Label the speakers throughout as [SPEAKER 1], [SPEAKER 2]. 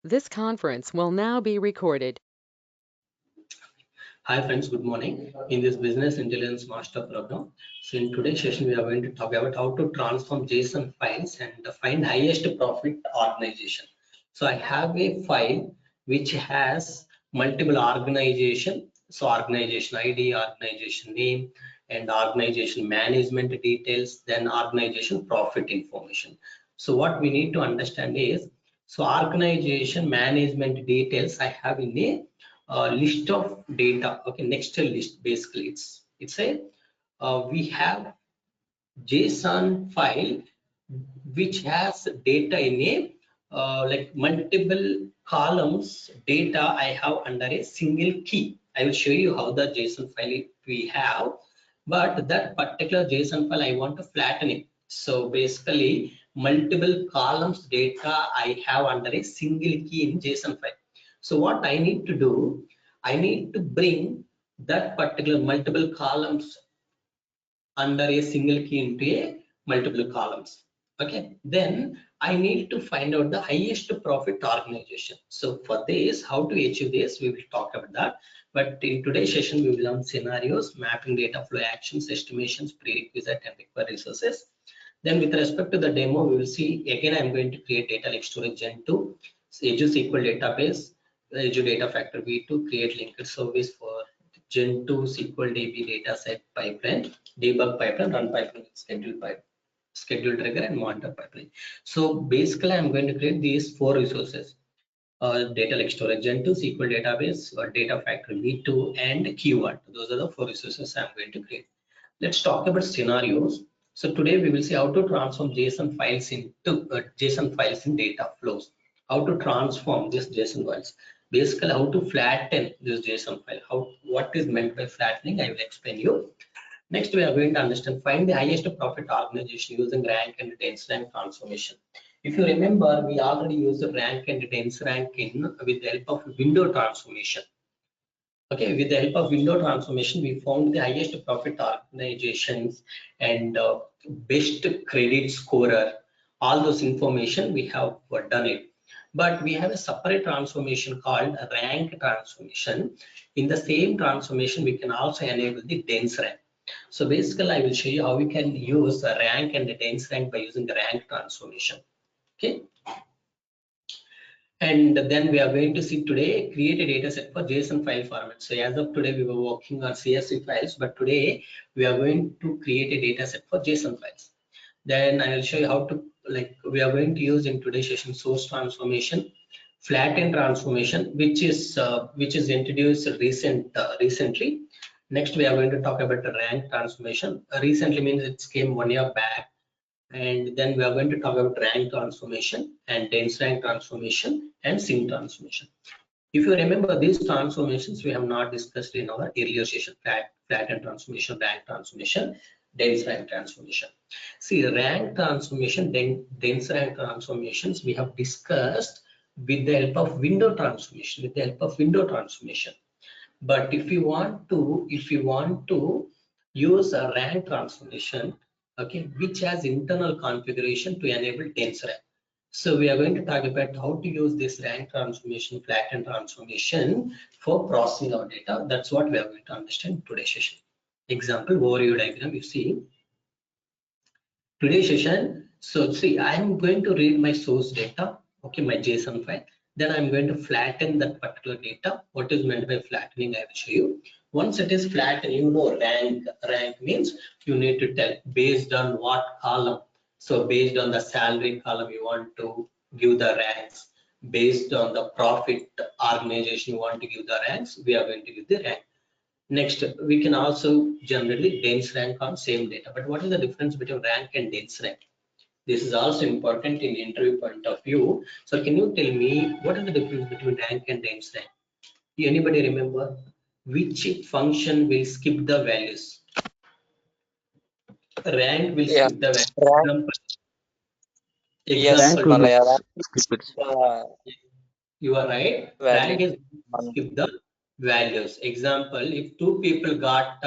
[SPEAKER 1] This conference will now be recorded.
[SPEAKER 2] Hi friends, good morning. In this Business Intelligence Master program, so in today's session we are going to talk about how to transform JSON files and find highest profit organization. So I have a file which has multiple organization, so organization ID, organization name, and organization management details, then organization profit information. So what we need to understand is, so organization management details I have in a list of data. Okay, next list, basically it's a we have JSON file which has data in a like multiple columns data I have under a single key. I will show you how the JSON file we have, but that particular JSON file I want to flatten it. So basically multiple columns data I have under a single key in JSON file. So what I need to do, I need to bring that particular multiple columns under a single key into a multiple columns. Okay, then I need to find out the highest profit organization. So for this, how to achieve this, we will talk about that. But in today's session, we will learn scenarios, mapping data flow actions, estimations, prerequisite, and required resources. Then with respect to the demo, we will see again, I'm going to create data lake storage Gen 2, Azure SQL database, Azure data factor V2, create linked service for Gen 2 SQL DB dataset pipeline, debug pipeline, run pipeline, schedule trigger, and monitor pipeline. So basically, I'm going to create these four resources: data lake storage Gen 2, SQL database, data factory V2, and keyword. Those are the four resources I'm going to create. Let's talk about scenarios. So today we will see how to transform JSON files into JSON files in data flows. How to transform these JSON files. Basically, how to flatten this JSON file. What is meant by flattening? I will explain you. Next, we are going to understand find the highest profit organization using rank and dense rank transformation. If you remember, we already used rank and dense rank with the help of window transformation. Okay, with the help of window transformation, we found the highest profit organizations and best credit scorer. All those information we have done it. But we have a separate transformation called rank transformation. In the same transformation, we can also enable the dense rank. So basically, I will show you how we can use the rank and the dense rank by using the rank transformation. Okay. And then we are going to see today, create a data set for JSON file format. So as of today, we were working on CSV files, but today we are going to create a data set for JSON files. Then I will show you how to, like, we are going to use in today's session source transformation, flatten transformation, which is introduced recently. Next, we are going to talk about the rank transformation. Recently means it came 1 year back. And then we are going to talk about rank transformation and dense rank transformation and sync transformation. If you remember these transformations, we have not discussed in our earlier session: flatten transformation, rank transformation, dense rank transformation. See, rank transformation, dense rank transformations we have discussed with the help of window transformation, But if you want to use a rank transformation, okay, which has internal configuration to enable dense rank. So we are going to talk about how to use this rank transformation, flatten transformation for processing our data. That's what we are going to understand in today's session. Example overview diagram. You see today's session. So see, I am going to read my source data, okay, my JSON file. Then I'm going to flatten that particular data. What is meant by flattening? I will show you. Once it is flattened, you know, rank means you need to tell based on what column. So based on the salary column, you want to give the ranks. Based on the profit organization, you want to give the ranks. We are going to give the rank. Next, we can also generally dense rank on same data. But what is the difference between rank and dense rank? This is also important in interview point of view. So can you tell me what is the difference between rank and dense rank? Anybody remember which function will skip the values? Rank will skip the
[SPEAKER 3] Rank,
[SPEAKER 2] values.
[SPEAKER 3] yes,
[SPEAKER 2] Example,
[SPEAKER 3] Malaya.
[SPEAKER 2] you are right.
[SPEAKER 3] Value.
[SPEAKER 2] Rank is skip the values. Example, if two people got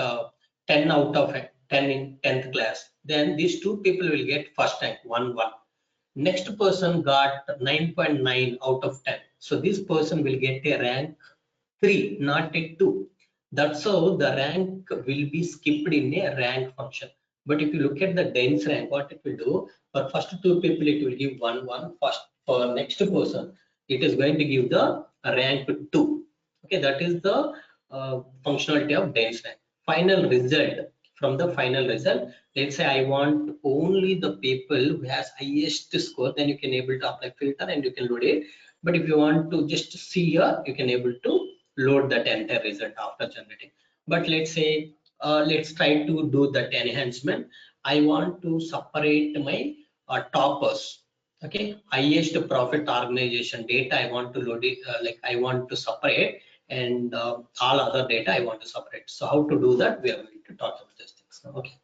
[SPEAKER 2] 10 out of 10 in 10th class, then these two people will get first rank 1-1. Next person got 9.9 out of 10. So this person will get a rank 3, not a 2. That's how the rank will be skipped in a rank function. But if you look at the dense rank, what it will do, for first two people, it will give 1, 1. First, for next person, it is going to give the rank 2. Okay, that is the functionality of dense rank. Final result, from the final result, let's say I want only the people who has highest score, then you can able to apply filter and you can load it. But if you want to just see here, you can able to load that entire result after generating. But let's say let's try to do that enhancement. I want to separate my toppers. Okay, highest profit organization data I want to load it, like I want to separate, and all other data I want to separate. So how to do that, we are going to talk about these things now. Okay,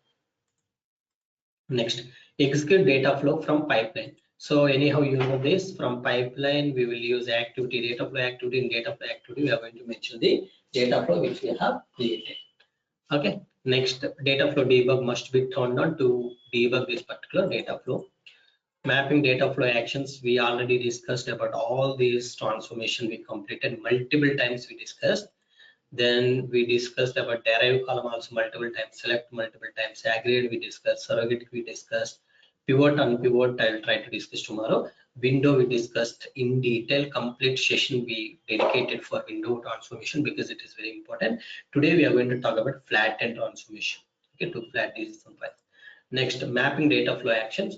[SPEAKER 2] next, execute data flow from pipeline. So anyhow, you know this, from pipeline we will use activity, data flow activity. In data flow activity, we are going to mention the data flow which we have created. Okay, next, data flow debug must be turned on to debug this particular data flow. Mapping data flow actions, we already discussed about all these transformation, we completed multiple times, we discussed. Then we discussed about derive column also multiple times, select multiple times, aggregate we discussed, surrogate we discussed, pivot and pivot I will try to discuss tomorrow. Window we discussed in detail, complete session we dedicated for window transformation because it is very important. Today we are going to talk about flatten transformation. Okay, to flat these files. Next, mapping data flow actions.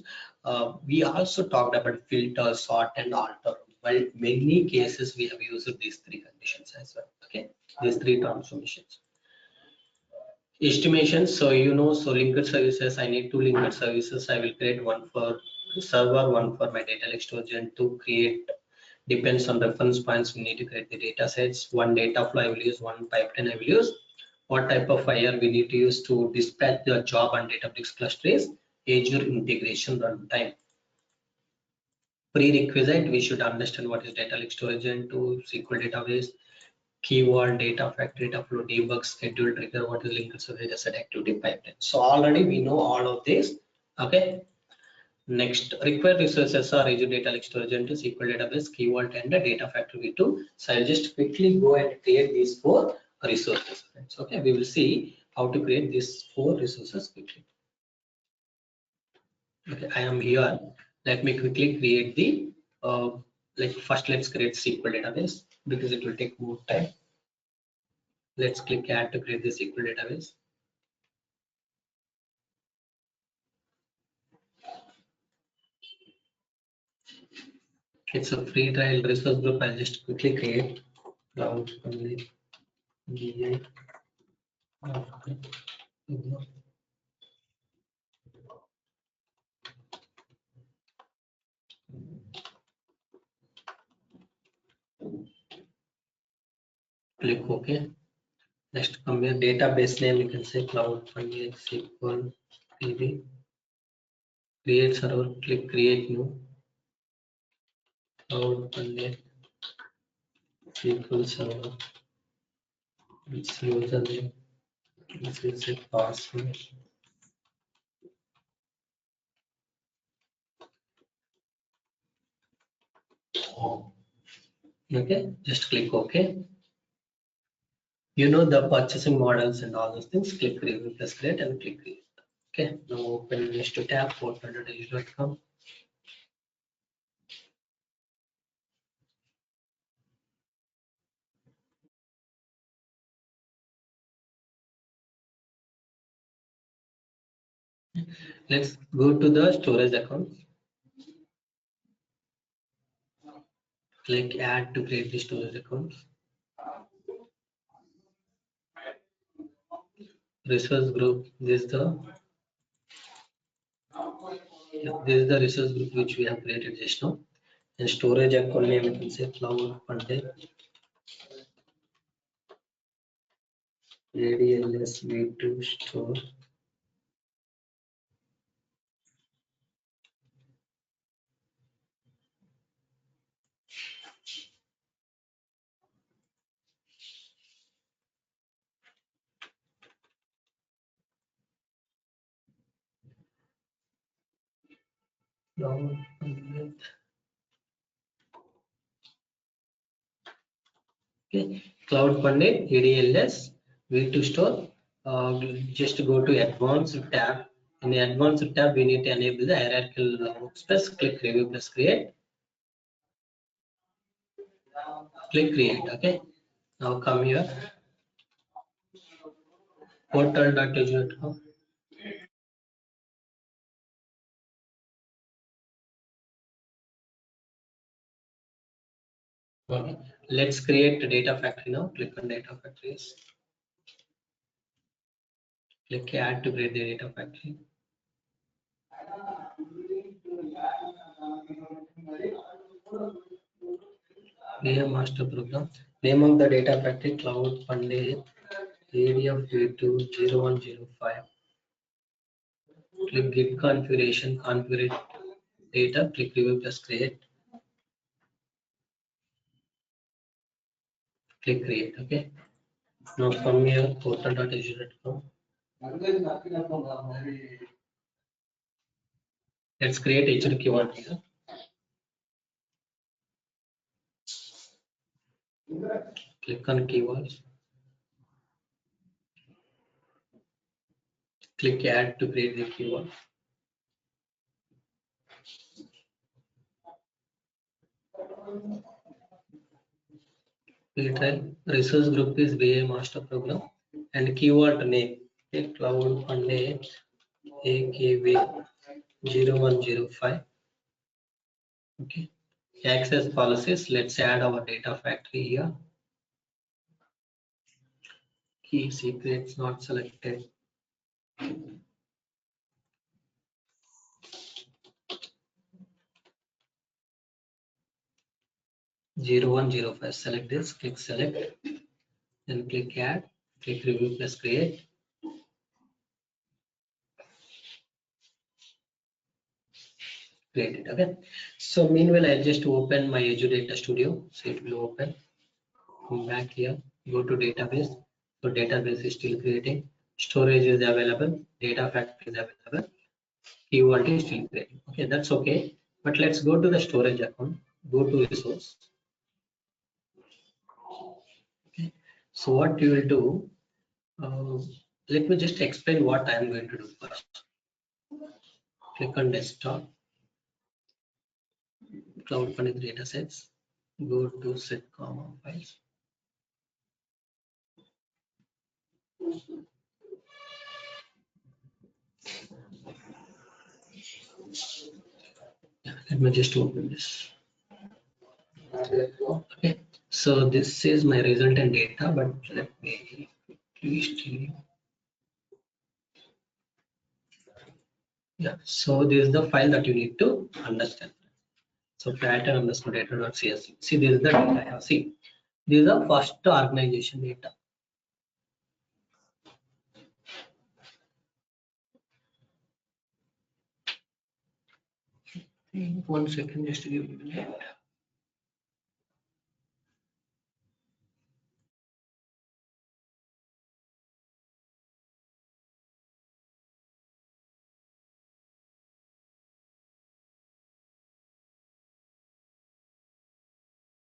[SPEAKER 2] We also talked about filter, sort, and alter. Well, many cases we have used these three conditions as well. Okay, these three transformations. Estimation. So so linked services. I need two linked services. I will create one for server, one for my data lake storage, and to create depends on reference points. We need to create the data sets. One data flow I will use. One pipeline I will use. What type of fire we need to use to dispatch the job on Databricks cluster is Azure integration runtime. Prerequisite, we should understand what is data lake storage into SQL database, keyword, data factory, data flow, debug, schedule, trigger, what is linked service, data set activity pipeline. So already we know all of this. Okay. Next, required resources are Azure data lake storage into SQL database, keyword, and the data factory v2. So I'll just quickly go and create these four resources. Okay, we will see how to create these four resources quickly. Okay, I am here. Let me quickly create the like first let's create SQL database because it will take more time. Let's click add to create the SQL database. It's a free trial resource group. I'll just quickly create cloud only GI. Click OK. Next, come here, database name, you can say cloud SQL DB. Create server, click create new. Cloud SQL server. It's username. This is a password. Okay, just click OK. You know the purchasing models and all those things. Click review plus create and click create. Okay, now open next to tab portal.azure.com. Let's go to the storage account. Click add to create the storage account. Resource group. This is the resource group which we have created just now. And storage account name, you can say cloud funded ADLS V2 store. Cloud funded Okay, cloud funded ADLS V2 store. Just go to advanced tab. In the advanced tab, we need to enable the hierarchical workspace. Click review plus create. Click create. Okay. Now come here. Portal.azure.com. Okay. Let's create the data factory now. Click on data factories. Click add to create the data factory. Name master program. Name of the data factory cloud funded area V20105. Click git configuration, configure data, click review plus create, click create. Okay. Now from here, portal.azure.com. Let's create Azure keyword here. Click on keywords. Click add to create the keyword. Resource group is BA master program and keyword name. Okay, cloud funded AKV 0105. Okay. Access policies. Let's add our data factory here. Key secrets not selected. 0105. Select this. Click select. Then click add. Click review plus create. Create it. Okay. So meanwhile, I'll just open my Azure Data Studio. So it will open. Come back here. Go to database. So database is still creating. Storage is available. Data factory is available. Keyword is still creating. Okay, that's okay. But let's go to the storage account. Go to resource. Okay. So what you will do? Let me just explain what I am going to do first. Click on desktop. Cloud funded datasets. Go to set common files. Let me just open this. Okay, so this is my resultant data, but let me please tell you. Yeah, so this is the file that you need to understand. So flatten underscore data.csv. See, this is the data I have. See, this is the first organization data. One second, just to give you a minute.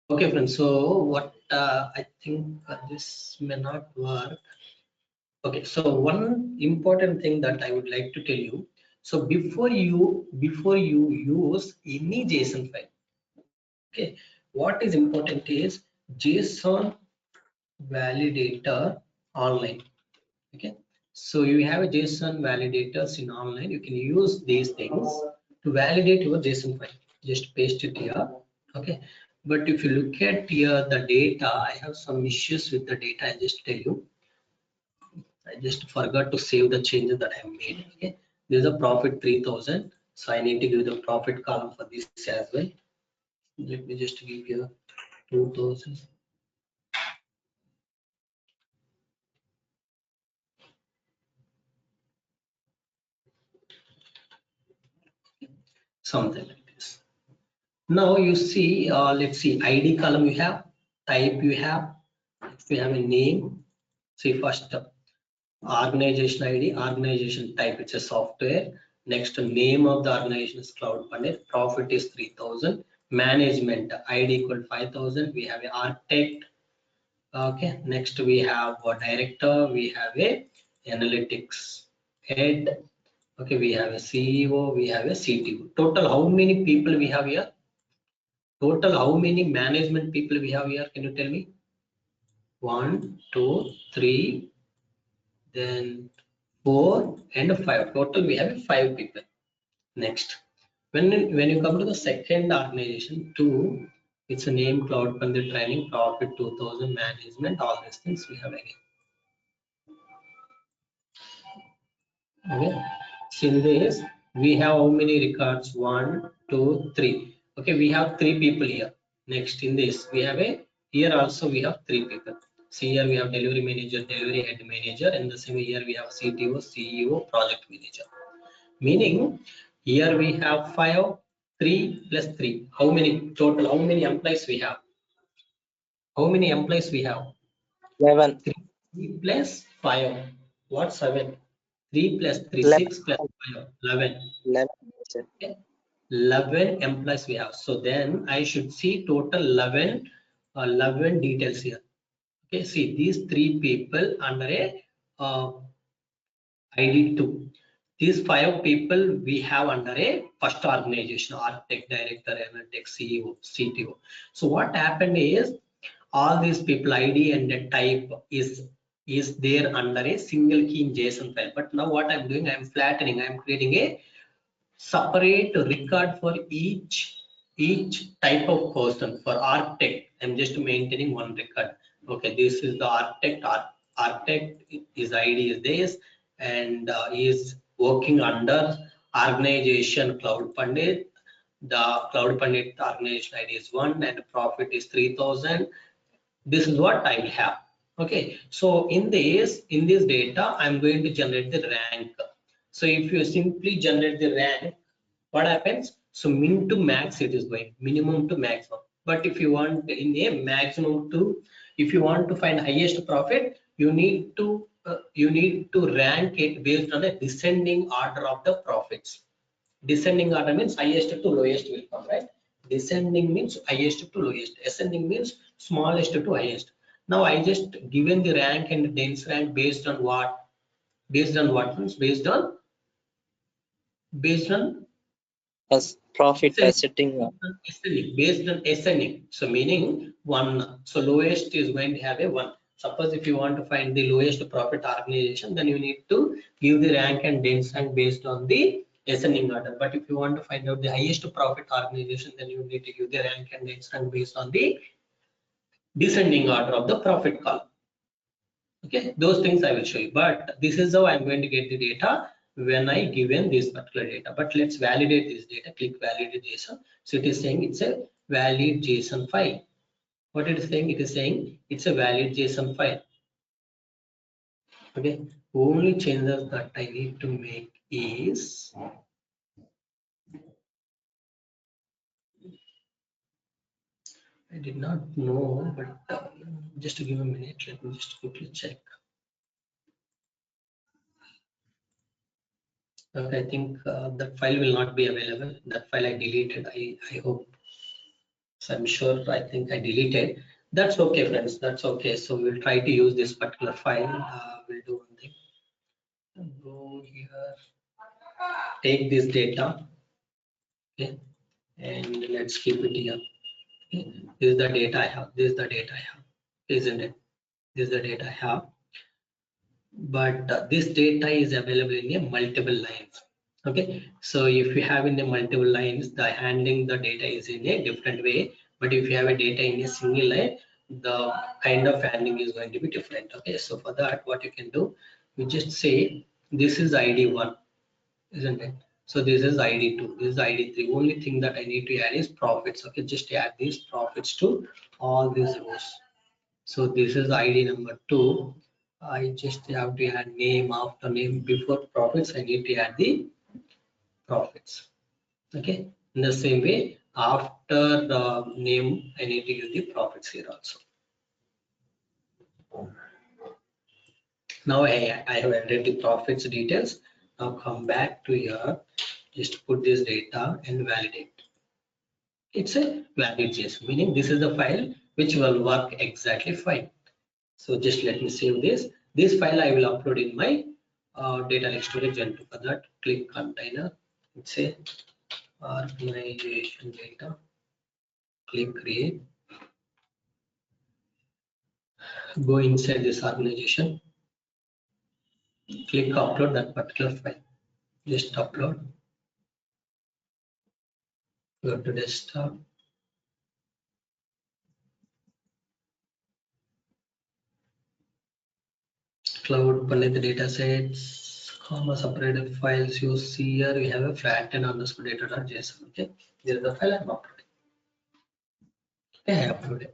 [SPEAKER 2] Okay, friends. So what I think this may not work. Okay, so one important thing that I would like to tell you. So before you use any JSON file, okay, what is important is JSON validator online. Okay, so you have a JSON validators in online. You can use these things to validate your JSON file. Just paste it here. Okay, but if you look at here the data, I have some issues with the data. I just tell you. I just forgot to save the changes that I made. Okay, there's a profit 3000, so I need to give the profit column for this as well. Let me just give you 2000. Something like this. Now you see, let's see, ID column you have, type you have, if you have a name, see first organization ID, organization type, it's a software. Next name of the organization is cloud funded, profit is 3000, management ID equal 5000, we have an architect, Okay, next we have a director, we have a analytics head. Okay, we have a CEO, we have a CTO. Total, how many people we have here? Total, how many management people we have here? Can you tell me? One, two, three, then four, and five. Total, we have five people. Next, when you come to the second organization, two, it's a name cloud funded training, profit 2000, management, all these things we have again. Okay, so in this we have how many records? One, two, three. Okay, we have three people here. Next, in this we have a, here also we have three people. See, here we have delivery manager, delivery head manager, and the same here we have CTO, CEO, project manager. Meaning here we have five, three plus three. How many total? How many employees we have? How many employees we have?
[SPEAKER 3] 11.
[SPEAKER 2] 3 plus 5. What 7? 3 plus 3,
[SPEAKER 3] 11.
[SPEAKER 2] 6 plus 5, 11.
[SPEAKER 3] 11. Sir.
[SPEAKER 2] Okay. 11 employees we have. So then I should see total 11, 11 details here. Okay, see these three people under a ID2. These five people we have under a first organization, architect, director, analytics, CEO, CTO. So what happened is all these people ID and the type is there under a single key in JSON file. But now what I'm doing, I'm flattening, I'm creating a separate record for each type of person. For architect, I'm just maintaining one record. Okay, this is the architect. Architect, his ID is this, and he is working under organization cloud funded. The cloud funded organization ID is 1 and profit is 3000. This is what I will have. Okay, so in this data I'm going to generate the rank. So if you simply generate the rank, what happens? So min to max it is going, minimum to maximum. But if you want in a maximum to, if you want to find highest profit, you need to rank it based on a descending order of the profits. Descending order means highest to lowest will come, right? Descending means highest to lowest. Ascending means smallest to highest. Now I just given the rank and dense rank based on what? Based on what means? Based on
[SPEAKER 3] As profit ascending.
[SPEAKER 2] based on ascending. So meaning one. So lowest is going to have a one. Suppose if you want to find the lowest profit organization, then you need to give the rank and dense rank based on the ascending order. But if you want to find out the highest profit organization, then you need to give the rank and dense rank based on the descending order of the profit column. Okay, those things I will show you, but this is how I'm going to get the data when I given this particular data. But let's validate this data. Click validate JSON. So it is saying it's a valid JSON file. What it is saying? It is saying it's a valid JSON file. Okay, only changes that I need to make is I did not know, but just to give a minute, let me just quickly check. Okay, I think that file will not be available. That file I deleted. I hope. So I'm sure, I think I deleted. That's okay, friends. That's okay. So we'll try to use this particular file. We'll do one thing. Go here, take this data, okay, and let's keep it here. Okay. This is the data I have. This is the data I have, isn't it? This is the data I have. But this data is available in a multiple lines. Okay, so if you have in the multiple lines, the handling the data is in a different way. But if you have a data in a single line, the kind of handling is going to be different. Okay, so for that, what you can do, you just say this is ID1, isn't it? So this is ID2, this is ID3. Only thing that I need to add is profits. Okay, just add these profits to all these rows. So this is ID number 2. I just have to add name after name. Before profits, I need to add the profits. Okay, in the same way, after the name, I need to use the profits here also. Now I have entered the profits details. Now come back to here, just put this data and validate. It's a valid JSON, meaning this is the file which will work exactly fine. So just let me save this. This file I will upload in my data lake storage, and for that click container. It's a organization data. Click create. Go inside this organization. Click upload that particular file. Just upload. Go to desktop. Cloud Panith datasets, comma separated files you see here. We have a flatten underscore data.json. Okay, there is the file I'm uploading. Okay, I uploaded.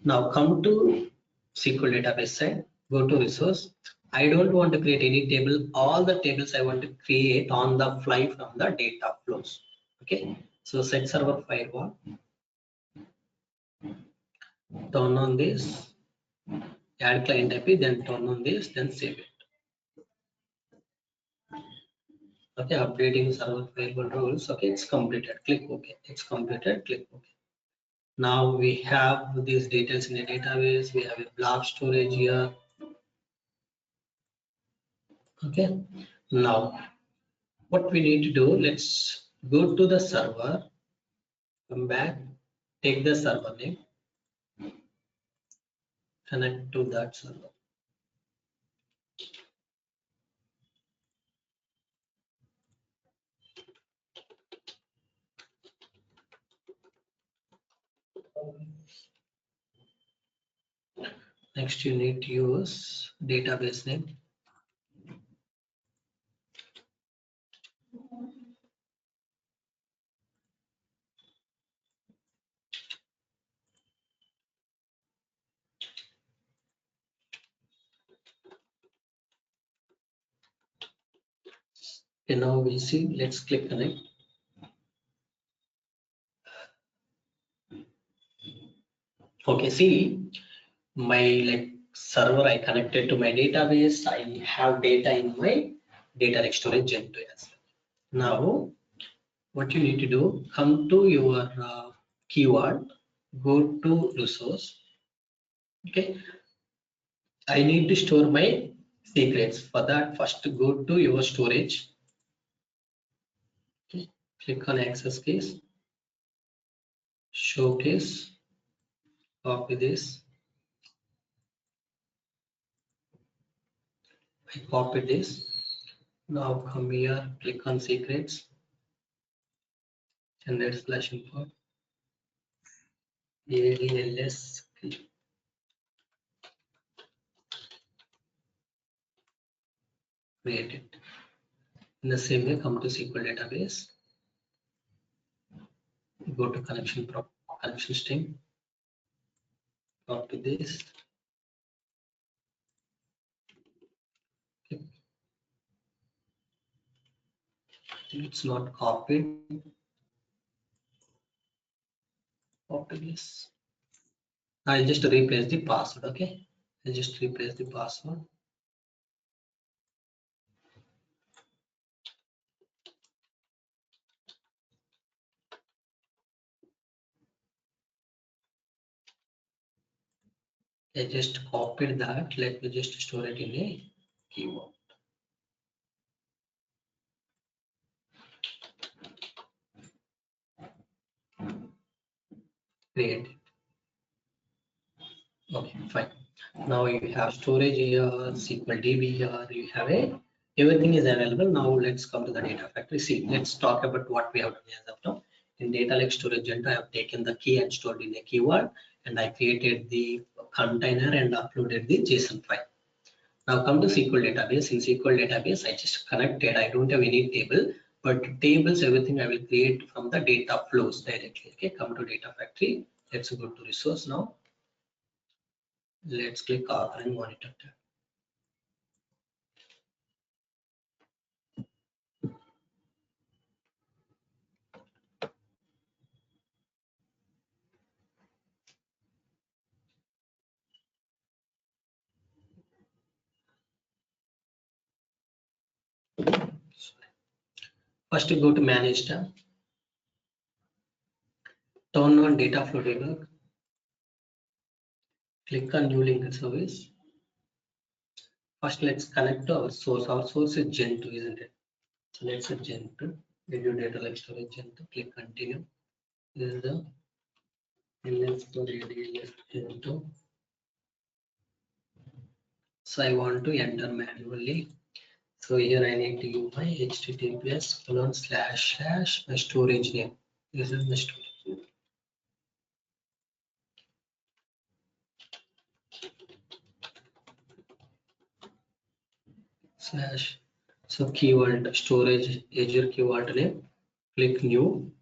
[SPEAKER 2] Now come to SQL database side. Go to resource. I don't want to create any table. All the tables I want to create on the fly from the data flows. Okay, so set server firewall. Turn on this. Add client IP. Then turn on this. Then save it. Okay, updating server firewall rules. Okay, it's completed. Click OK. It's completed. Click OK. Now we have these details in a database. We have a blob storage here. Okay. Now what we need to do, let's go to the server, come back, take the server name, connect to that server. Next, you need to use database name. Okay, now we see, let's click connect. Okay, see my server I connected to my database. I have data in my data lake storage Gen 2 as well. Now what you need to do, come to your keyword, go to resource. Okay, I need to store my secrets. For that, first go to your storage. Okay, click on access keys, showcase, copy this. I copy this. Now come here, click on secrets, generate slash import, ADLS, create it. In the same way, come to SQL database, go to connection string, copy this. Okay. I think it's not copied. Copy this. I just replace the password. Okay, I just replace the password. I just copied that. Let me just store it in a keyword. Create it. Okay, fine. Now you have storage here, SQL DB here. You have everything is available. Now let's come to the data factory. See, let's talk about what we have done as of now. In data lake storage agent, I have taken the key and stored in a keyword, and I created the container and uploaded the JSON file. Now come to SQL database. In SQL database, I just connected. I don't have any table, but tables, everything I will create from the data flows directly. Okay, come to data factory. Let's go to resource now. Let's click author and monitor tab. First, you go to manage tab. Turn on data flow table. Click on new linked service. First, let's connect to our source. Our source is Gen2, isn't it? So let's say Gen2, video data like storage Gen2, click continue. This is the ls for ADLS Gen2. So I want to enter manually. So here I need to use my https:// my storage name. This is my storage name. Slash. So keyword storage Azure keyword name. Click new.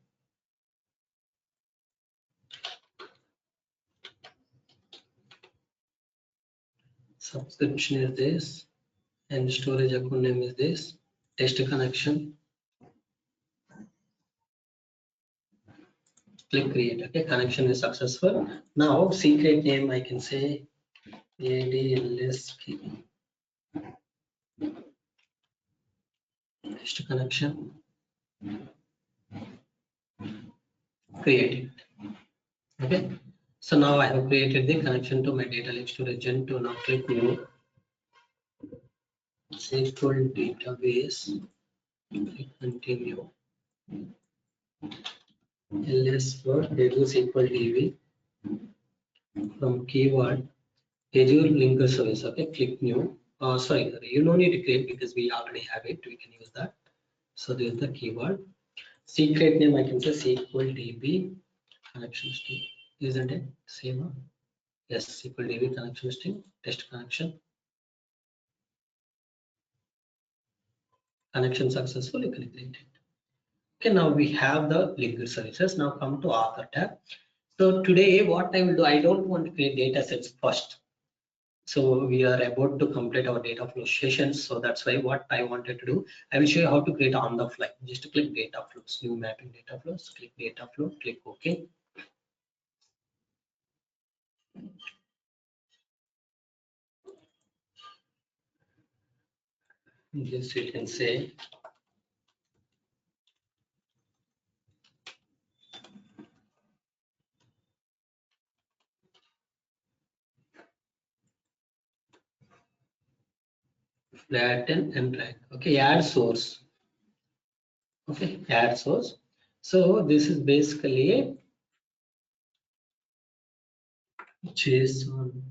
[SPEAKER 2] Subscription is this, and storage account name is this. Test connection. Click create. Okay, connection is successful. Now secret name I can say ADLS test connection. Create it. Okay. So now I have created the connection to my data lake storage Gen2. Now click new. SQL database. Click continue. ls for Azure SQL DB from keyword Azure linker service. Okay, click new. Sorry, you don't need to create because we already have it. We can use that. So this is the keyword. Secret name I can say SQL DB connection string. Isn't it? Same. Yes, SQL DB connection string. Test connection. Connection successful. You can create it. Okay, now we have the linked services. Now come to author tab. So today what I will do, I don't want to create data sets first. So we are about to complete our data flow sessions. So that's why what I wanted to do, I will show you how to create on the fly. Just click data flows, new mapping data flows, click data flow, click OK. This you can say flatten and drag. Okay, add source. Okay, add source. So this is basically JSON.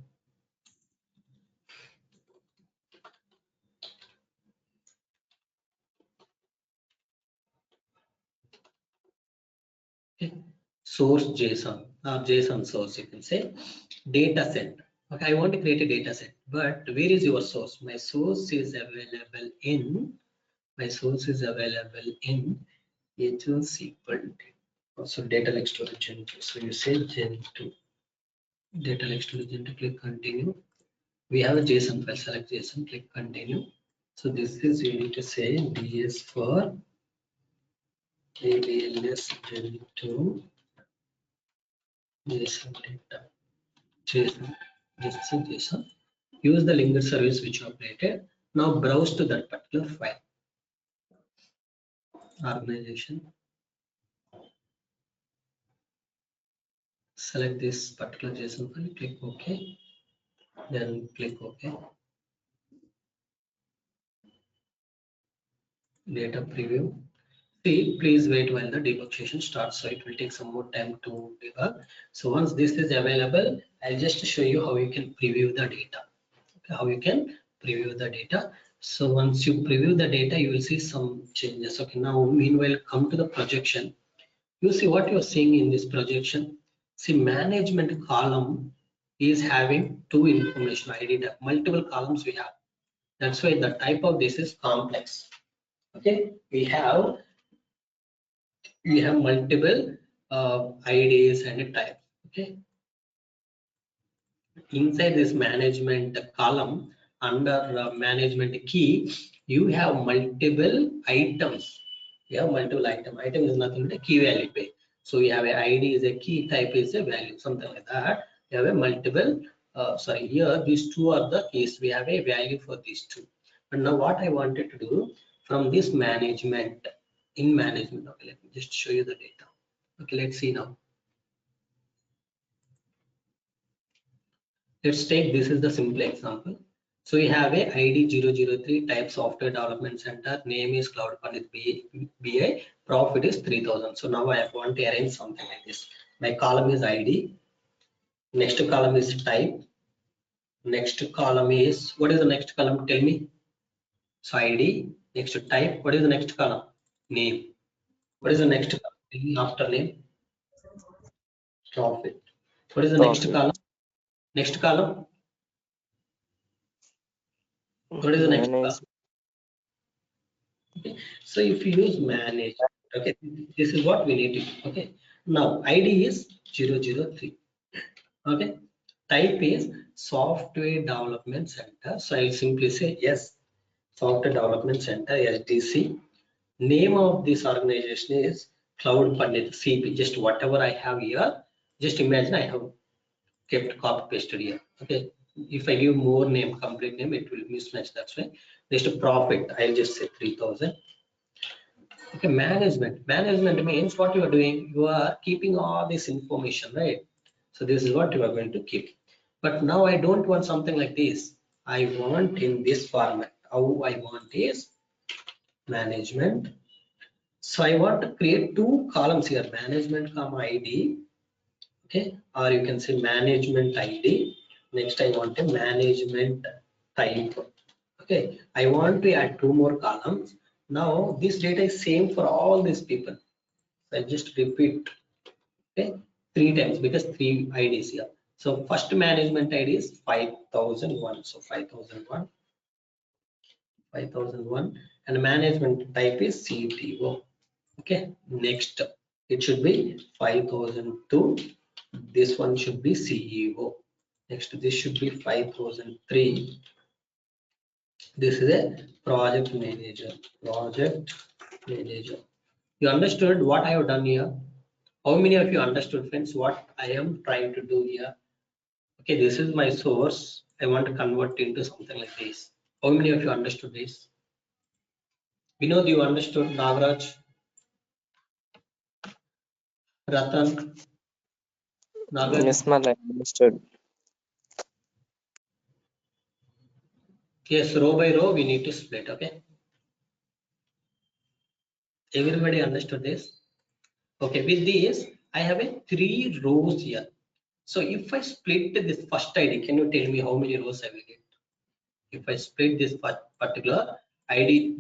[SPEAKER 2] Okay, source JSON or JSON source, you can say data set. Okay, I want to create a data set, but where is your source? My source is available in Azure SQL. Also data lake storage Gen2. So you say Gen2 data lake storage Gen2. Click continue. We have a JSON file. Select JSON. Click continue. So this is you need to say DS for ADLS Gen2 JSON data. JSON. This is JSON. Use the linked service which you have created. Now browse to that particular file. Organization. Select this particular JSON file. Click OK. Then click OK. Data preview. See, please wait while the debug session starts. So it will take some more time to debug. So once this is available, I'll just show you how you can preview the data. Okay, how you can preview the data. So once you preview the data, you will see some changes. Okay, now meanwhile, come to the projection. You see what you're seeing in this projection. See, management column is having two information ID, multiple columns we have. That's why the type of this is complex. Okay, we have multiple IDs and types. Okay, inside this management column under management key, you have multiple items. You have multiple item is nothing but a key value page. So we have a ID is a key, type is a value, something like that. You have a multiple sorry, here these two are the keys. We have a value for these two. But now what I wanted to do from this management, in management, okay, let me just show you the data. Okay, let's see now. Let's take this is the simple example. So we have a ID 003 type software development center. Name is Cloud Pandit BI. Profit is 3000. So now I want to arrange something like this. My column is ID. Next column is type. Next column is, what is the next column? Tell me. So ID. Next type. What is the next column? Name. What is the next column? Tell me after name. Profit. What is the next
[SPEAKER 3] Profit.
[SPEAKER 2] column? Next column. What is the next column?
[SPEAKER 3] Manage.
[SPEAKER 2] Okay. So if you use manage, okay, this is what we need to do. Okay. Now ID is 003. Okay. Type is Software Development Center. So I'll simply say yes, Software Development Center, SDC. Name of this organization is Cloud Pandit CP. Just whatever I have here, just imagine I have kept copy pasted here. Okay. If I give more name, complete name, it will mismatch. That's why. Next profit, I'll just say 3000. Okay, management means what you are doing, you are keeping all this information, right? So this is what you are going to keep. But now I don't want something like this. I want in this format. How I want is management. So I want to create two columns here, management comma ID. Okay, or you can say management ID. Next I want a management type. Okay, I want to add two more columns. Now this data is same for all these people. I just repeat, okay, three times because three IDs here. So first management ID is 5001. So 5001, 5001, and management type is CTO. Okay, next it should be 5002. This one should be CEO. Next, this should be 5003. This is a project manager. Project manager. You understood what I have done here? How many of you understood, friends, what I am trying to do here? Okay, this is my source. I want to convert into something like this. How many of you understood this? Vinod, you understood? Nagraj, Ratan, Nagar.
[SPEAKER 3] Yes, ma'am, I understood.
[SPEAKER 2] Yes, row by row we need to split. Okay, everybody understood this? Okay, with this I have a three rows here. So if I split this first ID, can you tell me how many rows I will get? If I split this particular ID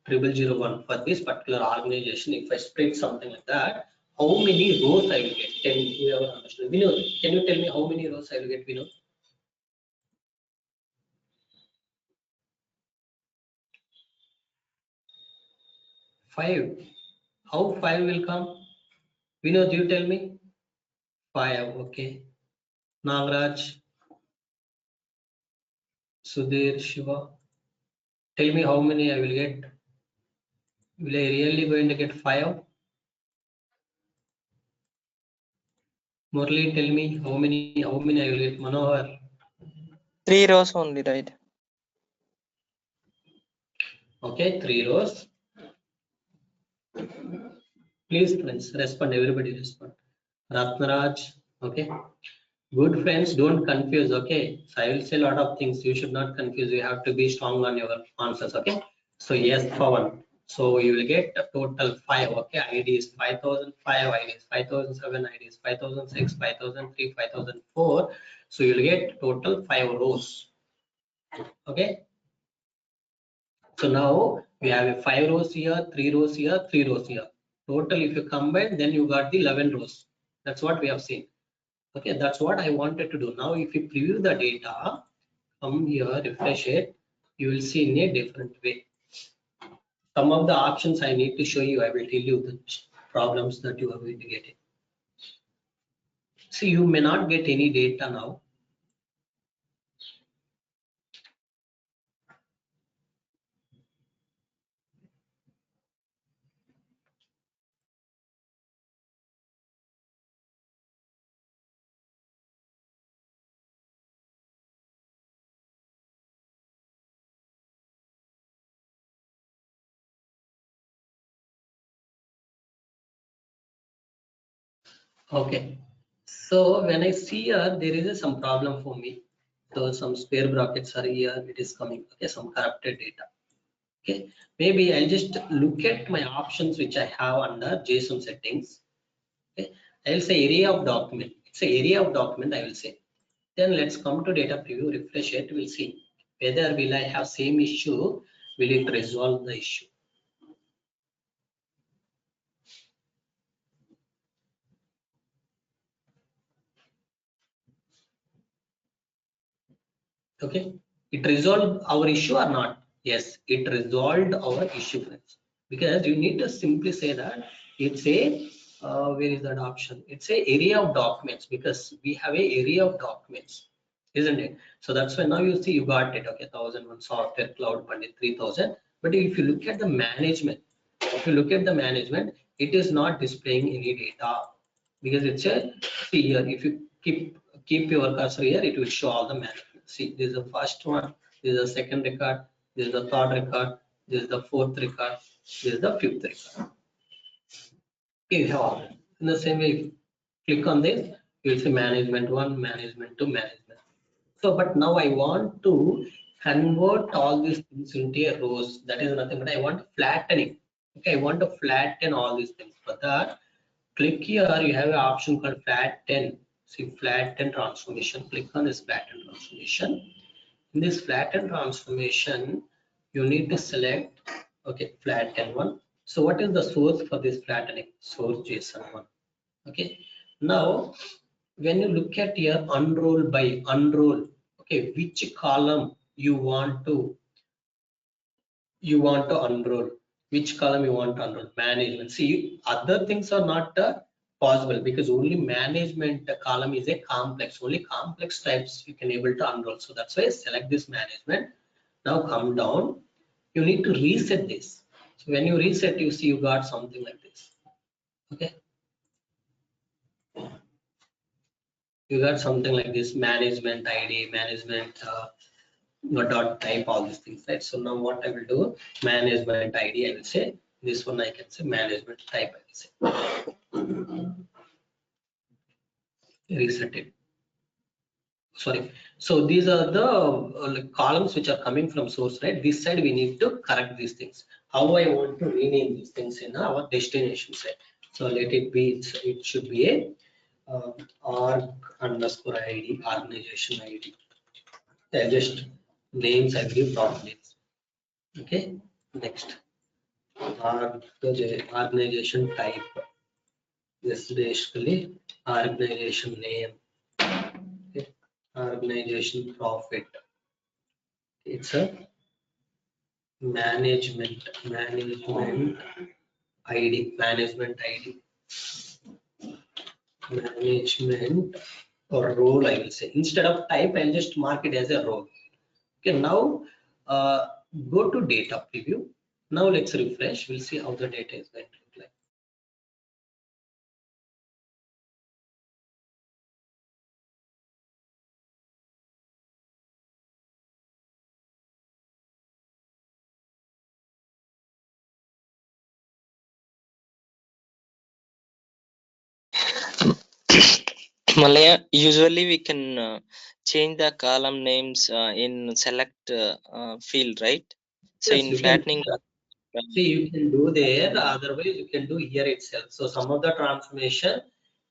[SPEAKER 2] 0001 for this particular organization, if I split something like that, how many rows I will get? Tell me, whoever understood. Vinod, can you tell me how many rows I will get, Vinod? 5. How 5 will come? Vinod, you tell me. 5, okay. Nagraj, Sudhir, Shiva. Tell me how many I will get. Will I really going to get 5? Murli, tell me how many I will get. Manohar.
[SPEAKER 3] 3 rows only, right?
[SPEAKER 2] Okay, 3 rows. Please, friends, respond. Everybody respond. Ratnaraj. Okay. Good friends, don't confuse. Okay. So I will say a lot of things. You should not confuse. You have to be strong on your answers. Okay. So yes, for one. So you will get a total 5. Okay. ID is 5005, ID is 5007, ID is 5006, 5003, 5004. So you will get total 5 rows. Okay. So now we have a 5 rows here, 3 rows here, 3 rows here. Total, if you combine, then you got the 11 rows. That's what we have seen. Okay, that's what I wanted to do. Now, if you preview the data, come here, refresh it, you will see in a different way. Some of the options I need to show you, I will tell you the problems that you are going to get it. See, you may not get any data now. Okay. So when I see here, there is some problem for me. So some square brackets are here, it is coming, okay, some corrupted data. Okay, maybe I'll just look at my options which I have under JSON settings. Okay, I'll say area of document. It's a area of document, I will say. Then let's come to data preview, refresh it, we'll see whether will I have same issue, will it resolve the issue. Okay, it resolved our issue or not? Yes, it resolved our issue, friends, because you need to simply say that it's a where is that option? It's a area of documents, because we have a area of documents, isn't it? So that's why now you see you got it. Okay, 1001 software cloud pandit 3000. But if you look at the management, if you look at the management, it is not displaying any data, because it's a, see here, if you keep your cursor here, it will show all the management. See, this is the first one, this is the second record, this is the third record, this is the fourth record, this is the fifth record. Okay, you have all. In the same way, click on this, you will see management 1, management 2, management. So, but now I want to convert all these things into a rows. That is nothing but I want flattening. Okay, I want to flatten all these things. For that, click here, you have an option called flatten. See, flatten transformation. Click on this flatten transformation. In this flatten transformation, you need to select, okay, flatten one. So what is the source for this flattening? Source JSON one. Okay, now when you look at here, unroll by unroll, okay, which column you want to unroll, which column you want to unroll. Management, see, other things are not possible, because only management column is a complex, only complex types you can able to unroll. So that's why select this management. Now come down, you need to reset this. So when you reset, you see you got something like this. Okay, you got something like this, management ID, management dot type, all these things, right? So now what I will do, management ID, I will say this one, I can say management type, I will say reset it. Sorry. So these are the like columns which are coming from source, right? This side we need to correct these things. How I want to rename these things in our destination side. So let it be, it should be a org underscore ID, organization ID. I just names I give dot names. Okay. Next. Organization type. This basically organization name. Okay. Organization profit. It's a management ID, management ID, management or role, I will say. Instead of type, I'll just mark it as a role. Okay, now go to data preview. Now let's refresh. We'll see how the data is going to look like.
[SPEAKER 3] Malaya, usually we can change the column names in select field, right? So
[SPEAKER 2] Yes,
[SPEAKER 3] in
[SPEAKER 2] you can.
[SPEAKER 3] flattening,
[SPEAKER 2] See, you can do there, otherwise you can do here itself. So some of the transformation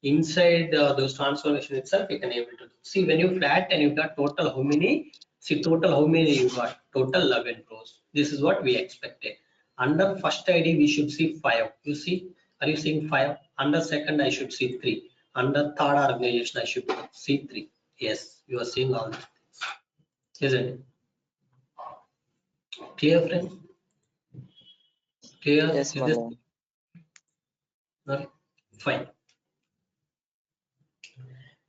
[SPEAKER 2] inside those transformation itself, you can able to do. See, when you flat and you got total how many, see total how many you got, total 11 rows. This is what we expected. Under first ID we should see 5. You see, are you seeing 5? Under second I should see 3. Under third organization I should see 3. Yes, you are seeing all these things, isn't it? Clear, friends? Clear?
[SPEAKER 3] yes,
[SPEAKER 2] Is this
[SPEAKER 3] Malaya.
[SPEAKER 2] okay? Fine.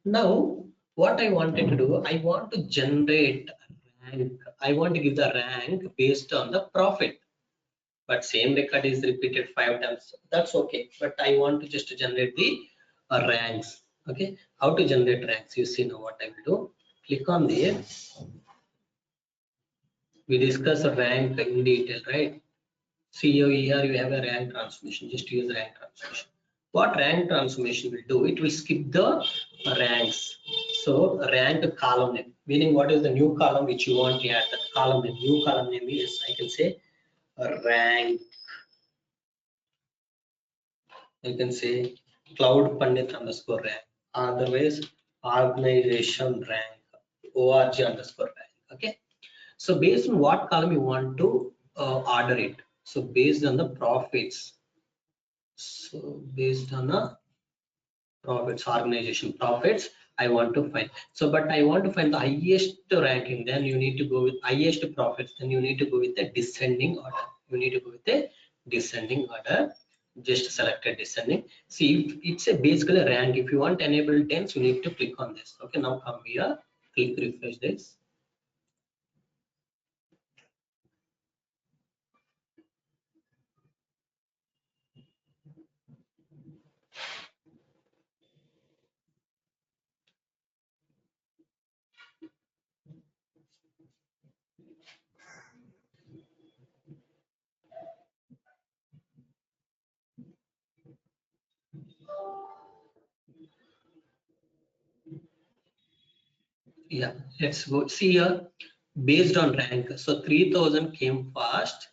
[SPEAKER 2] Now, what I wanted to do, I want to generate rank. I want to give the rank based on the profit. But same record is repeated 5 times. That's okay. But I want to just generate the ranks. Okay. How to generate ranks? You see now what I will do. Click on there. We discuss a rank in detail, right? See here you have a rank transformation. Just use rank transformation. What rank transformation will do? It will skip the ranks. So rank column name, meaning what is the new column which you want to add? That column name, new column name is, I can say rank. You can say cloud pandit underscore rank. Otherwise, organization rank, org underscore rank. Okay. So based on what column you want to order it. So based on the profits. So based on the profits, organization profits, I want to find. So, but I want to find the highest ranking, then you need to go with highest profits, then you need to go with the descending order. You need to go with the descending order. Just select a descending. See, if it's a basically rank. If you want enable tens, you need to click on this. Okay, now come here, click refresh this. Yeah, let's go see here based on rank. So 3000 came first.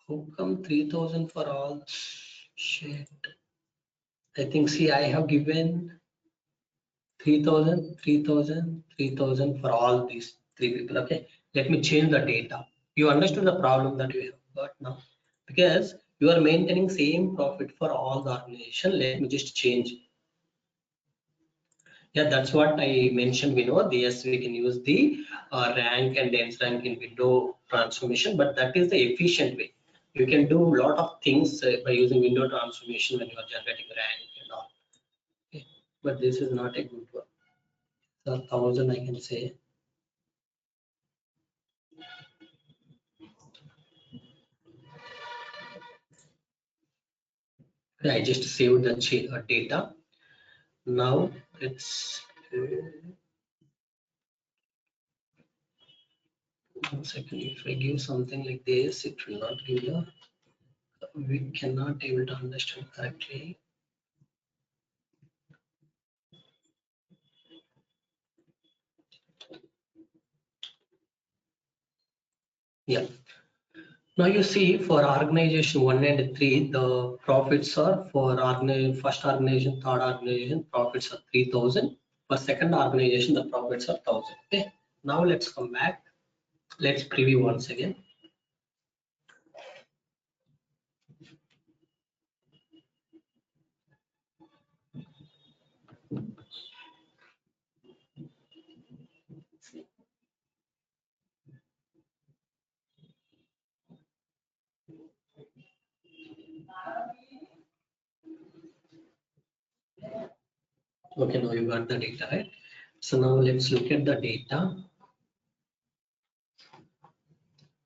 [SPEAKER 2] How come 3000 for all? Shit. I think, see, I have given 3000, 3000, 3000 for all these three people. Okay, let me change the data. You understood the problem that you have got now, because you are maintaining same profit for all the organization. Let me just change. Yeah, that's what I mentioned. We know yes, we can use the rank and dense rank in window transformation, but that is the efficient way. You can do a lot of things by using window transformation when you are generating rank and all. Okay. But this is not a good one. So 1000 I can say. I just saved the data. Now let's 1 second. If I give something like this, it will not give the. We cannot able to understand correctly. Yeah. Now you see for organization 1 and 3, the profits are for first organization, third organization, profits are 3000. For second organization, the profits are 1000. Okay. Now let's come back. Let's preview once again. Okay, now you got the data, right? So now let's look at the data.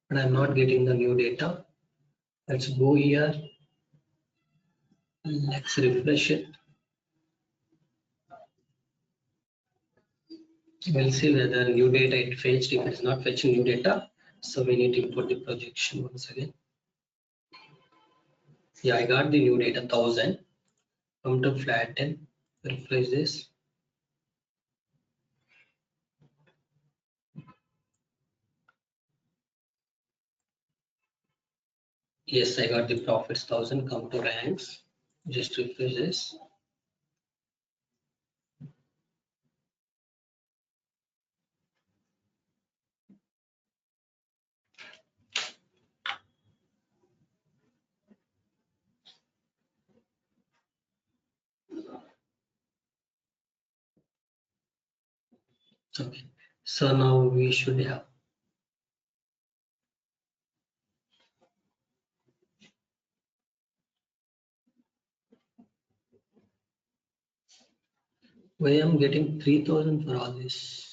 [SPEAKER 2] But I'm not getting the new data. Let's go here. Let's refresh it. We'll see whether new data it fetched. If it's not fetching new data, so we need to import the projection once again. Yeah, I got the new data 1000. Come to flatten, refresh this. Yes, I got the profits 1000. Come to ranks, just refresh this. Okay, so now we should have. Why I'm getting 3000 for all this?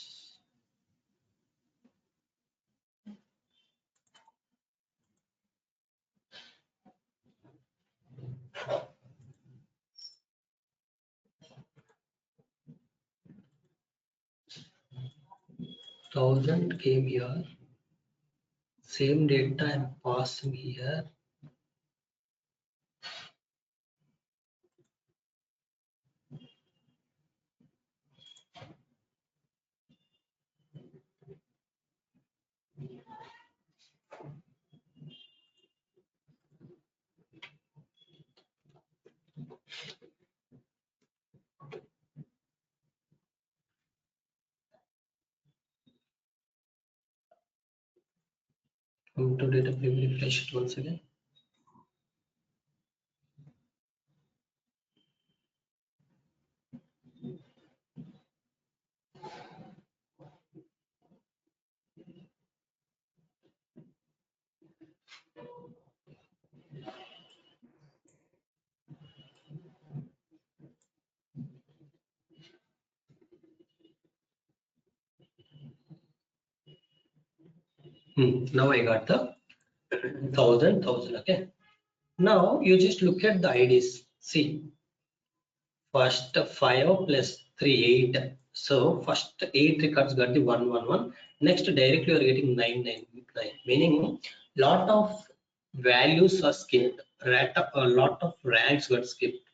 [SPEAKER 2] Thousand came here, same data I'm passing here. Come to data preview, refresh it once again. Now I got the 1000. Okay. Now you just look at the IDs. See, first 5 plus 3 8. So first 8 records got the 111. Next directly you are getting 999. Meaning lot of values are skipped. A lot of ranks got skipped.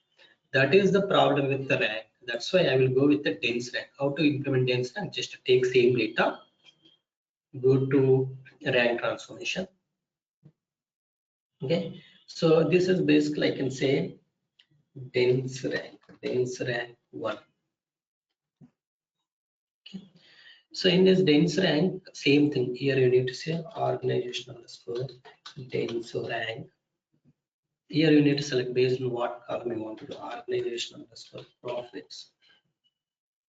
[SPEAKER 2] That is the problem with the rank. That's why I will go with the dense rank. How to implement dense rank? Just take same data, go to rank transformation. Okay. So this is basically I can say dense rank 1. So in this dense rank, same thing. Here you need to say organization underscore dense rank. Here you need to select based on what column you want to do. Organization underscore profits.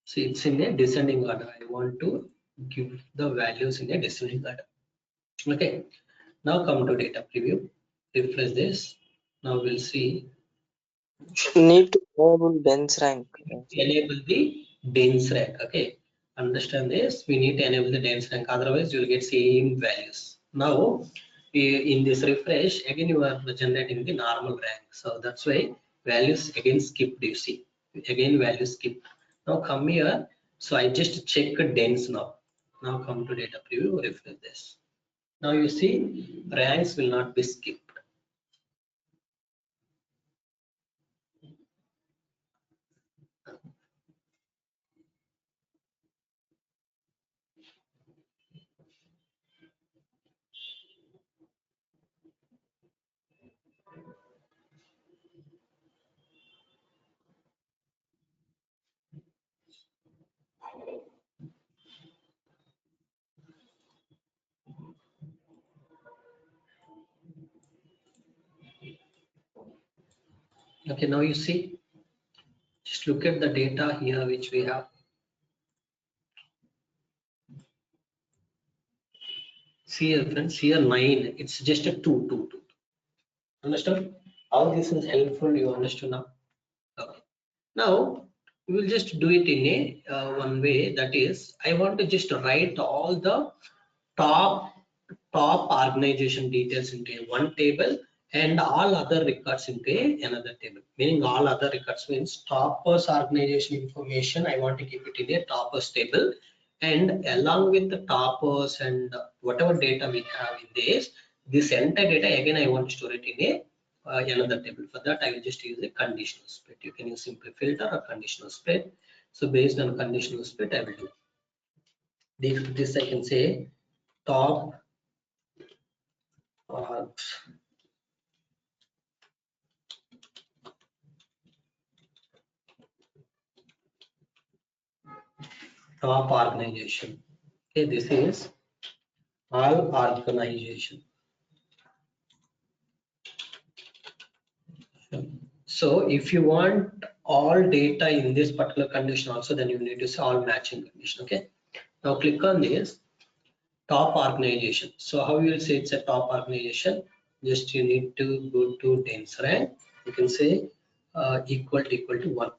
[SPEAKER 2] So it's in a descending order. I want to give the values in a descending order. Okay. Now come to data preview. Refresh this. Now we'll see.
[SPEAKER 3] Need to enable dense rank.
[SPEAKER 2] Enable the dense rank. Okay. Understand this. We need to enable the dense rank. Otherwise, you will get same values. Now, in this refresh, again you are generating the normal rank. So that's why values again skipped. You see, again values skipped. Now come here. So I just check dense now. Now come to data preview. Refresh this. Now you see ranks will not be skipped. Okay, now you see, just look at the data here which we have. See here, friends, here 9, it's just a 2. Understand? How this is helpful, you understand now? Okay. Now, we will just do it in a one way, that is, I want to just write all the top organization details into a one table and all other records into another table. Meaning all other records means toppers organization information. I want to keep it in a toppers table, and along with the toppers and whatever data we have in this entire data again I want to store it in a another table. For that I will just use a conditional split. You can use simple filter or conditional split. So based on conditional split I will do this. I can say top orgs, top organization. Okay, this is all organization. So if you want all data in this particular condition also, then you need to say all matching condition. Okay. Now click on this top organization. So how you will say it's a top organization? Just you need to go to dense rank. You can say equal to 1.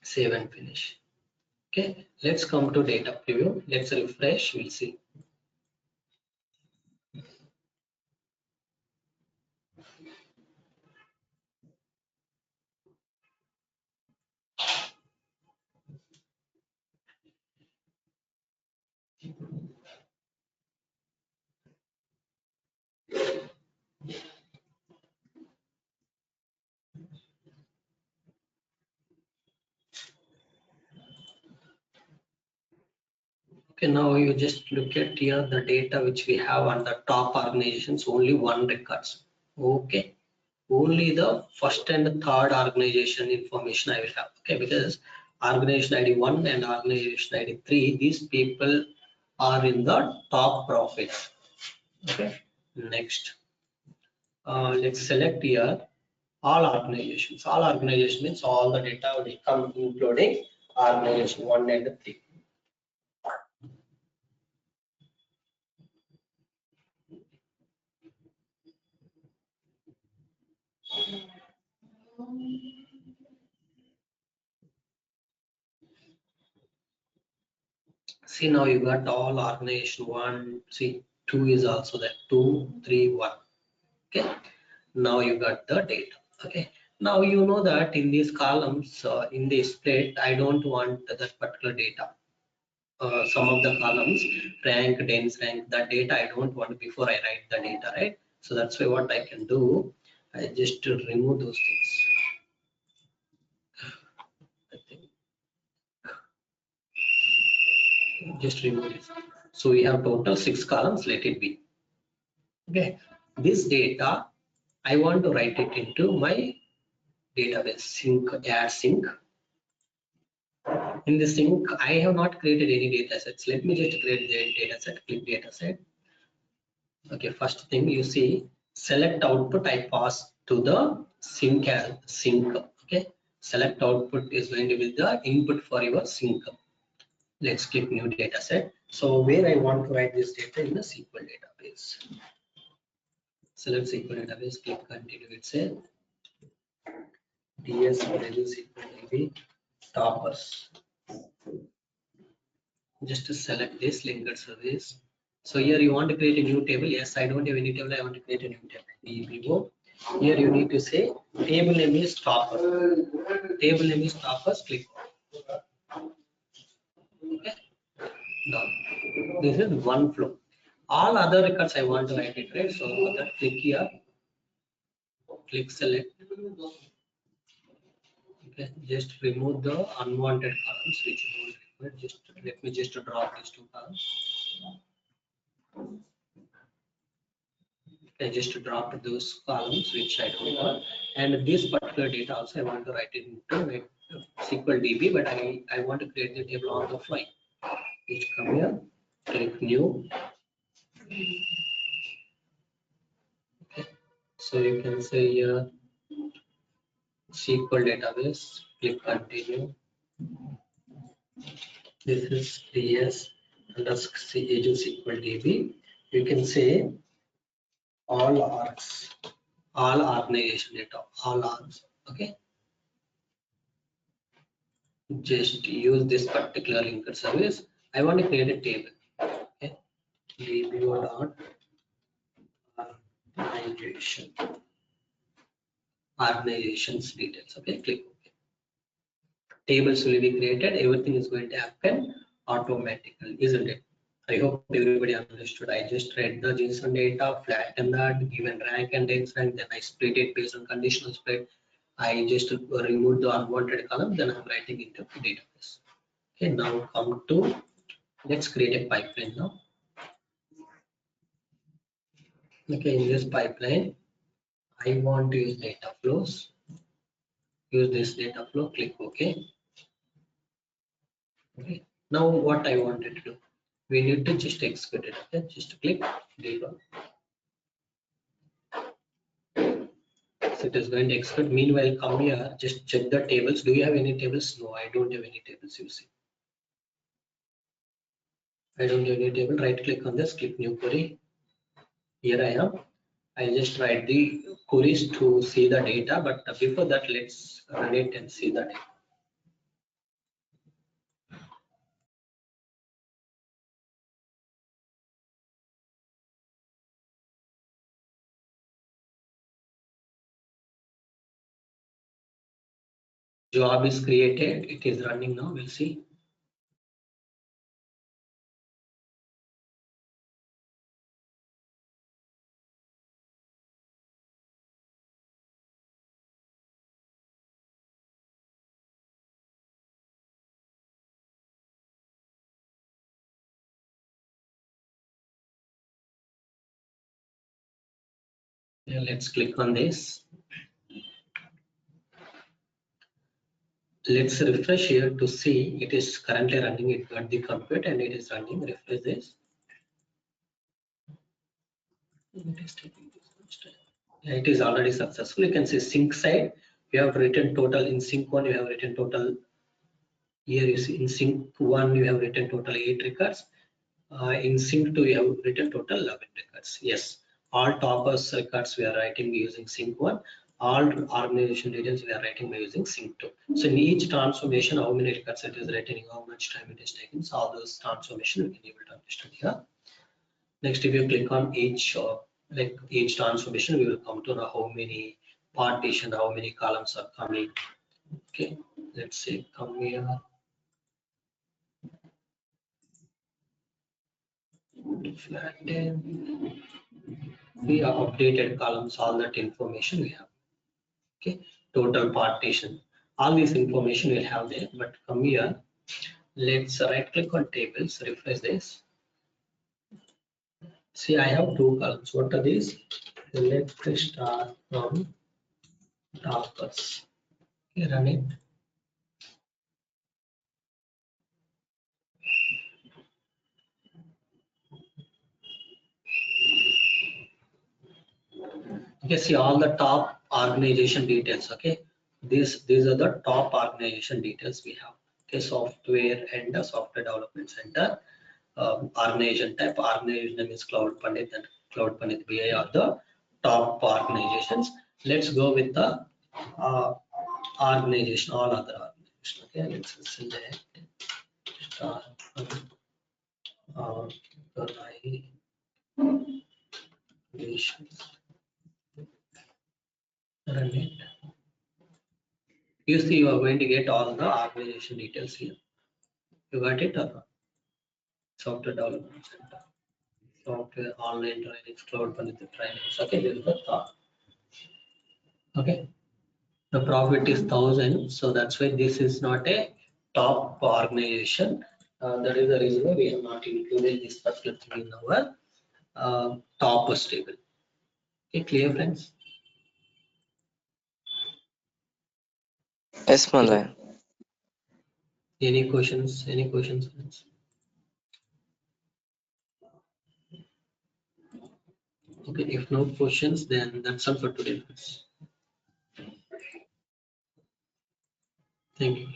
[SPEAKER 2] Save and finish. Okay. Let's come to data preview. Let's refresh. We'll see. Okay, now you just look at here the data which we have on the top organizations, only one records. Okay, only the first and third organization information I will have. Okay, because organization ID 1 and organization ID 3, these people are in the top profit. Okay, next, let's select here all organizations. All organization means all the data will come including organization 1 and 3. See, now you got all organization 1, see 2 is also there, 2, 3, 1. Okay, now you got the data. Okay, now you know that in these columns, in the split, I don't want that particular data. Some of the columns, rank, dense rank, that data I don't want before I write the data, right? So that's why what I can do, I just remove those things. I think just remove it. So we have total 6 columns, let it be. Okay, this data I want to write it into my database sync, add sync. In the sync, I have not created any data sets. Let me just create the data set, click data set. Okay, first thing you see, select output I pass to the sync as sync. Okay, select output is going to be the input for your sync. Let's click new data set. So where I want to write this data in the SQL database. Select SQL database, click continue. It says DS SQL DB toppers. Just to select this linked service. So here you want to create a new table. Yes, I don't have any table. I want to create a new table. DBO. Here you need to say table name is topper. Table name is toppers. Click. Okay. Now this is one flow. All other records I want to write it, right? So for that, click here. Click select. Okay. Just remove the unwanted columns which you don't require. Just let me just drop these 2 columns. I just dropped those columns which I don't want, and this particular data also I want to write it into SQL DB, but I want to create the table on the fly. Just come here, click new. Okay, so you can say here SQL database, click continue. This is DS underscore agent SQL DB. You can say all orgs, all organization data, all orgs. Okay, just use this particular linked service. I want to create a table. Okay, DBO dot organization, organizations details. Okay, click OK. Tables will be created. Everything is going to happen automatically, isn't it? I hope everybody understood. I just read the JSON data, flatten that, given rank and dense rank, then I split it based on conditional split. I just removed the unwanted column, then I'm writing into the database. Okay, now come to, let's create a pipeline now. Okay, in this pipeline, I want to use data flows. Use this data flow, click OK. Okay. Now what I wanted to do, we need to just execute it. Okay, just click data. So it is going to execute. Meanwhile, come here, just check the tables. Do you have any tables? No, I don't have any tables. You see, I don't have any table. Right click on this, click new query. Here I am. I just write the queries to see the data, but before that, let's run it and see the data. Job is created. It is running now. We'll see. Let's click on this. Let's refresh here to see it is currently running. It got the compute and it is running. Refresh this. It is taking this much time. Yeah, it is already successful. You can see sync side. You have written total in sync one. You have written total. Here you see in sync one you have written total 8 records. In sync 2 you have written total 11 records. Yes, all toppers records we are writing using sync 1, all organization details we are writing by using sync 2. So in each transformation how many records it is writing, how much time it is taking, so all those transformation we can able to understand here. Next, if you click on each like each transformation, we will come to know how many partition, how many columns are coming. Okay, let's say come here. Flatten. We have updated columns, all that information we have. Okay, total partition, all this information we'll have there. But come here, let's right click on tables, refresh this. See, I have two columns. What are these? Let's start from toppers. Okay, run it. Okay, see all the top organization details. Okay, these are the top organization details we have. Okay, software and the software development center. Organization type, organization name is Cloud Pandit and Cloud Pandit BI are the top organizations. Let's go with the organization, all other organizations. Okay, let's select start organizations. Run it. You see, you are going to get all the organization details here. You got it or not? Software development center, software online trainings, Cloud Pandit trainings. Okay, this is the top. Okay. The profit is 1,000, so that's why this is not a top organization. That is the reason why we have not included this particular thing in our toppers table. Okay, clear, friends?
[SPEAKER 3] Yes, Malay.
[SPEAKER 2] Any questions? Any questions, friends? Okay, if no questions, then that's all for today, friends. Thank you.